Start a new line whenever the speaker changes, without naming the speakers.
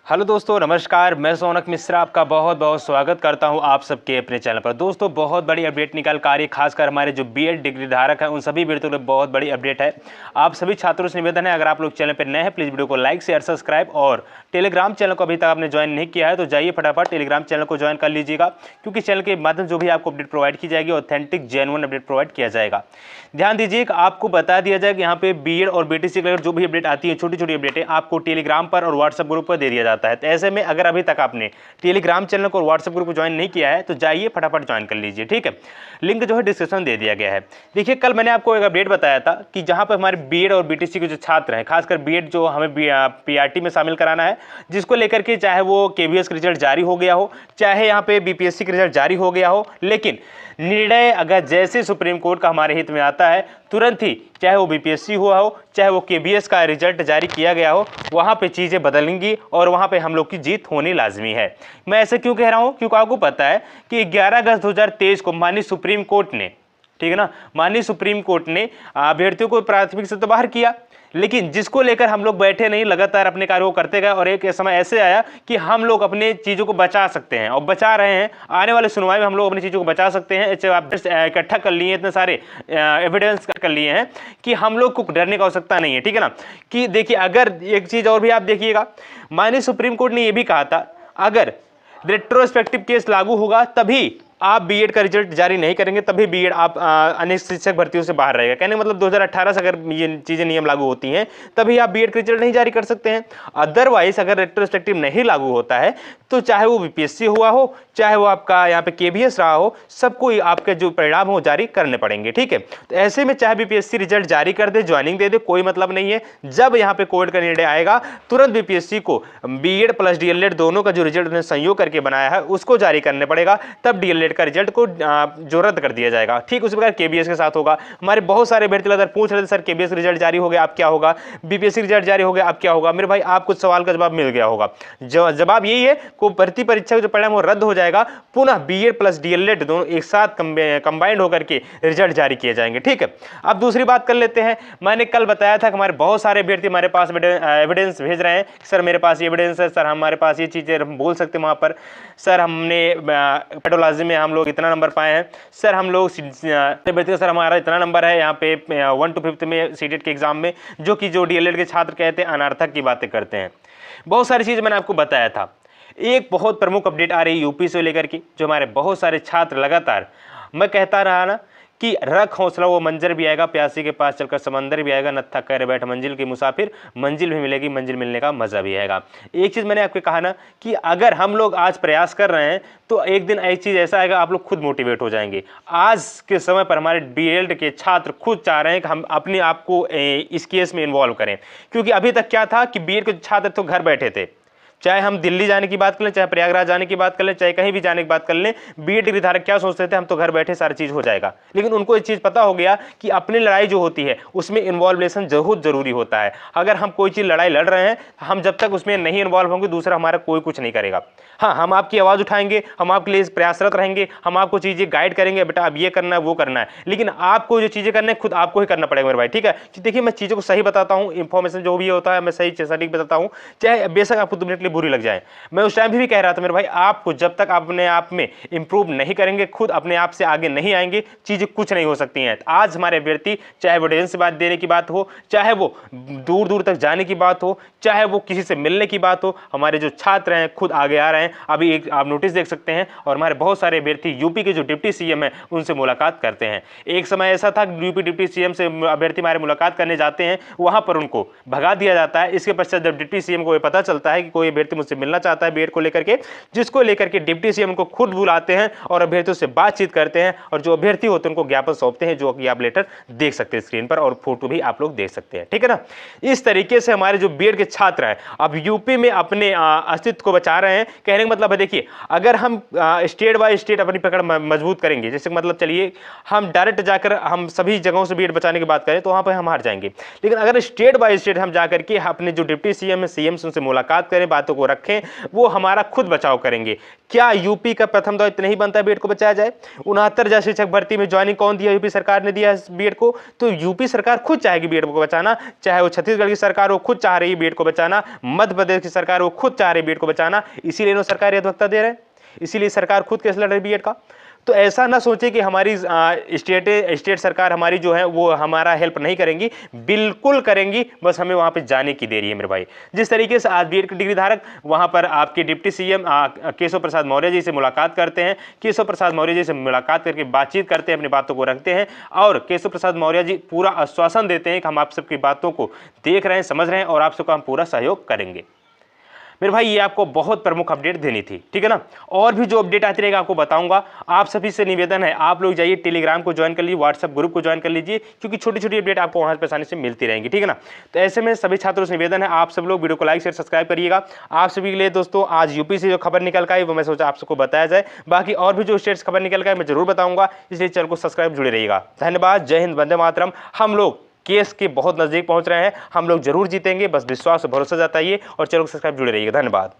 Hello दोस्तों, नमस्कार। मैं सोनक मिश्रा आपका बहुत बहुत स्वागत करता हूं आप सबके अपने चैनल पर। दोस्तों, बहुत बड़ी अपडेट निकल कर आ रही है, खासकर हमारे जो बीएड डिग्री धारक हैं उन सभी विद्यार्थियों के लिए बहुत बड़ी अपडेट है। आप सभी छात्रों से निवेदन है, अगर आप लोग चैनल पर नए हैं प्लीज़ वीडियो को लाइक शेयर सब्सक्राइब, और टेलीग्राम चैनल को अभी तक आपने ज्वाइन नहीं किया है तो जाइए फटाफट टेलीग्राम चैनल को ज्वाइन कर लीजिएगा, क्योंकि चैनल के माध्यम जो भी आपको अपडेट प्रोवाइड की जाएगी ऑथेंटिक जेन्युइन अपडेट प्रोवाइड किया जाएगा। ध्यान दीजिए कि आपको बता दिया जाए कि यहाँ पे बीएड और बीटीसी के जो भी अपडेट आती है, छोटी छोटी अपडेटें आपको टेलीग्राम पर और व्हाट्सएप ग्रुप पर दे दिया जाता है। तो ऐसे में अगर अभी तक आपने टेलीग्राम चैनल को और व्हाट्सएप ग्रुप को ज्वाइन नहीं किया है तो जाइए फटाफट ज्वाइन कर लीजिए, ठीक है। लिंक जो है डिस्क्रिप्शन दे दिया गया है। देखिए, कल मैंने आपको एक अपडेट बताया था कि जहाँ पर हमारे बीएड और बीटीसी के जो छात्र हैं, खासकर बीएड जो हमें पीआरटी में शामिल कराना है, जिसको लेकर के चाहे वो केवीएस का रिजल्ट जारी हो गया हो, चाहे यहाँ पे बीपीएससी का रिजल्ट जारी हो गया हो, लेकिन निर्णय अगर जैसे सुप्रीम कोर्ट का हमारे हित में आता है तुरंत ही, चाहे वो बीपीएससी हुआ हो चाहे वो केबीएस का रिजल्ट जारी किया गया हो, वहाँ पे चीज़ें बदलेंगी और वहाँ पे हम लोग की जीत होनी लाजमी है। मैं ऐसे क्यों कह रहा हूँ? क्योंकि आपको पता है कि 11 अगस्त 2023 को माननीय सुप्रीम कोर्ट ने, ठीक है ना, माननीय सुप्रीम कोर्ट ने अभ्यर्थियों को प्राथमिक से तो बाहर किया, लेकिन जिसको लेकर हम लोग बैठे नहीं, लगातार अपने कार्य को करते गए और एक समय ऐसे आया कि हम लोग अपने चीज़ों को बचा सकते हैं और बचा रहे हैं। आने वाले सुनवाई में हम लोग अपनी चीज़ों को बचा सकते हैं। इकट्ठा कर लिए, इतने सारे एविडेंस कर लिए हैं कि हम लोग को डरने की आवश्यकता नहीं है, ठीक है ना। कि देखिए, अगर एक चीज़ और भी आप देखिएगा, माननीय सुप्रीम कोर्ट ने यह भी कहा था अगर रेट्रोस्पेक्टिव केस लागू होगा तभी आप बीएड का रिजल्ट जारी नहीं करेंगे, तभी बीएड आप अन्य शिक्षक भर्तियों से बाहर रहेगा। कहने का मतलब 2018 से अगर ये चीज़ें नियम लागू होती हैं तभी आप बीएड का रिजल्ट नहीं जारी कर सकते हैं। अदरवाइज अगर रेट्रोस्पेक्टिव नहीं लागू होता है तो चाहे वो बीपीएससी हुआ हो चाहे वो आपका यहाँ पे केबीएस रहा हो, सबको आपके जो परिणाम हो जारी करने पड़ेंगे, ठीक है। तो ऐसे में चाहे बीपीएससी रिजल्ट जारी कर दे, ज्वाइनिंग दे दे, कोई मतलब नहीं है। जब यहाँ पे कोर्ट का निर्णय आएगा तुरंत बीपीएससी को बीएड प्लस डीएलएड दोनों का जो रिजल्ट उन्होंने संयोग करके बनाया है उसको जारी करने पड़ेगा, तब डीएलएड का रिजल्ट को जो रद्द कर दिया जाएगा। ठीक उसी प्रकार केबीएस के साथ होगा। हमारे बहुत सारे अभ्यर्थी लगातार पूछ रहे थे सर केबीएस रिजल्ट जारी हो गया अब क्या होगा, बीपीएससी रिजल्ट जारी हो गया अब क्या होगा। मेरे भाई, आप कुछ सवाल का जवाब मिल गया होगा। जवाब यही है को भर्ती परीक्षा का जो परिणाम वो रद्द हो जाएगा, पुनः बीएड प्लस डीएलएड दोनों एक साथ कंबाइंड होकर के रिजल्ट जारी किए जाएंगे, ठीक है। अब दूसरी बात कर लेते हैं। मैंने कल बताया था कि हमारे बहुत सारे अभ्यर्थी हमारे पास एविडेंस भेज रहे हैं, सर मेरे पास ये एविडेंस है, सर हमारे पास ये चीज़ें हम बोल सकते हैं वहाँ पर, सर हमने पेडोलॉजी में हम लोग इतना नंबर पाए हैं, सर हम लोग सर हमारा इतना नंबर है यहाँ पे 1 to 5th में सीटेट के एग्जाम में, जो कि जो डीएलएड के छात्र कहते हैं अनर्थक की बातें करते हैं। बहुत सारी चीज़ मैंने आपको बताया था। एक बहुत प्रमुख अपडेट आ रही है यूपी से लेकर के, जो हमारे बहुत सारे छात्र लगातार, मैं कहता रहा ना कि रख हौसला वो मंजर भी आएगा, प्यासी के पास चलकर समंदर भी आएगा, नत्था करे बैठ मंजिल के मुसाफिर, मंजिल भी मिलेगी, मंजिल मिलने का मजा भी आएगा। एक चीज़ मैंने आपको कहा ना कि अगर हम लोग आज प्रयास कर रहे हैं तो एक दिन एक चीज़ ऐसा आएगा आप लोग खुद मोटिवेट हो जाएंगे। आज के समय पर हमारे बीएड के छात्र खुद चाह रहे हैं कि हम अपने आप को इस केस में इन्वॉल्व करें, क्योंकि अभी तक क्या था कि बीएड के छात्र तो घर बैठे थे, चाहे हम दिल्ली जाने की बात कर लें, चाहे प्रयागराज जाने की बात कर लें, चाहे कहीं भी जाने की बात कर लें, बीएड डिग्री धारक क्या सोचते थे, हम तो घर बैठे सारी चीज़ हो जाएगा। लेकिन उनको एक चीज़ पता हो गया कि अपनी लड़ाई जो होती है उसमें इन्वॉल्वेशन बहुत ज़रूरी होता है। अगर हम कोई चीज़ लड़ाई लड़ रहे हैं, हम जब तक उसमें नहीं इन्वॉल्व होंगे दूसरा हमारा कोई कुछ नहीं करेगा। हाँ, हम आपकी आवाज़ उठाएंगे, हम आपके लिए प्रयासरत रहेंगे, हम आपको चीज़ें गाइड करेंगे, बेटा अब ये करना है वो करना है, लेकिन आपको जो चीज़ें करना है खुद आपको ही करना पड़ेगा मेरे भाई, ठीक है। देखिए, मैं चीज़ों को सही बताता हूँ, इन्फॉर्मेशन जो भी होता है मैं सही सटीक बताता हूँ, चाहे बेशक आपको 2 मिनट के लिए बुरी लग जाए। मैं उस टाइम भी कह रहा था मेरे भाई, आपको जब तक अपने आप में इंप्रूव नहीं करेंगे, खुद अपने आप से आगे नहीं आएंगे, चीज़ें कुछ नहीं हो सकती हैं। आज हमारे अभ्यर्थी, चाहे वो एविडेंस बात देने की बात हो, चाहे वो दूर दूर तक जाने की बात हो, चाहे वो किसी से मिलने की बात हो, हमारे जो छात्र हैं खुद आगे आ रहे हैं। अभी एक आप नोटिस देख सकते हैं, और हमारे बहुत सारे अभ्यर्थी यूपी के जो डिप्टी सीएम हैं उनसे मुलाकात करते हैं। एक समय ऐसा था कि यूपी डिप्टी सीएम से अभ्यर्थी हमारे मुलाकात करने जाते हैं, वहां पर उनको भगा दिया जाता है। इसके पश्चात जब डिप्टी सीएम को ये पता चलता है कि कोई अभ्यर्थी मुझसे मिलना चाहता है बीएड को लेकर के, जिसको लेकर के डिप्टी सीएम को खुद बुलाते हैं और अभ्यर्थियों से बातचीत करते हैं, और जो अभ्यर्थी होते हैं उनको ज्ञापन सौंपते हैं, जो कि आप लेटर देख सकते हैं स्क्रीन पर, और फोटो भी आप लोग देख सकते हैं, ठीक है ना। इस तरीके से हमारे जो बीएड के छात्र हैं अब यूपी में अपने अस्तित्व को बचा रहे हैं। कहने का मतलब है, देखिए, अगर हम स्टेट बाय स्टेट अपनी पकड़ मजबूत करेंगे, जैसे मतलब चलिए हम डायरेक्ट जाकर हम सभी जगहों से बीएड बचाने की बात करें तो वहां पर हम हार जाएंगे। लेकिन अगर स्टेट बाय स्टेट हम जाकर के अपने जो डिप्टी सीएम है, सीएम से उनसे मुलाकात करें, बातें बातों को रखें, वो हमारा खुद बचाव करेंगे। क्या यूपी का प्रथम दायित्व नहीं बनता बीएड को बचाया जाए? 69,000 शिक्षक भर्ती में ज्वाइनिंग कौन दिया? यूपी सरकार ने दिया बीएड को। तो यूपी सरकार खुद चाहेगी बीएड को बचाना, चाहे वो छत्तीसगढ़ की सरकार वो खुद चाह रही है बीएड को बचाना, मध्य प्रदेश की सरकार वो खुद चाह रही है बीएड को बचाना, इसीलिए इन्होंने सरकारी अधिवक्ता दे रहे हैं, इसीलिए सरकार खुद केस लड़ रही है बीएड का। तो ऐसा ना सोचे कि हमारी स्टेट सरकार हमारी जो है वो हमारा हेल्प नहीं करेंगी, बिल्कुल करेंगी, बस हमें वहां पे जाने की देरी है मेरे भाई। जिस तरीके से आज बीएड के डिग्री धारक वहां पर आपके डिप्टी सीएम केशव प्रसाद मौर्य जी से मुलाकात करते हैं, केशव प्रसाद मौर्य जी से मुलाकात करके बातचीत करते हैं, अपनी बातों को रखते हैं और केशव प्रसाद मौर्य जी पूरा आश्वासन देते हैं कि हम आप सबकी बातों को देख रहे हैं, समझ रहे हैं और आप सबका हम पूरा सहयोग करेंगे। मेरे भाई ये आपको बहुत प्रमुख अपडेट देनी थी, ठीक है ना। और भी जो अपडेट आती रहेगा आपको बताऊंगा। आप सभी से निवेदन है, आप लोग जाइए टेलीग्राम को ज्वाइन कर लीजिए, व्हाट्सएप ग्रुप को ज्वाइन कर लीजिए, क्योंकि छोटी छोटी अपडेट आपको वहां पर आसानी से मिलती रहेंगी, ठीक है ना। तो ऐसे में सभी छात्रों से निवेदन है, आप सब लोग वीडियो को लाइक शेयर सब्सक्राइब करिएगा। आप सभी के लिए दोस्तों आज यूपी से जो खबर निकल कर आई वो मैं सोचा आप सबको बताया जाए, बाकी और भी जो स्टेट्स खबर निकल कर मैं जरूर बताऊंगा, इसलिए चैनल को सब्सक्राइब जुड़े रहिएगा। धन्यवाद, जय हिंद, वंदे मातरम। हम लोग केस के बहुत नजदीक पहुंच रहे हैं, हम लोग जरूर जीतेंगे, बस विश्वास और भरोसा जताइए और चैनल को सब्सक्राइब जुड़े रहिएगा। धन्यवाद।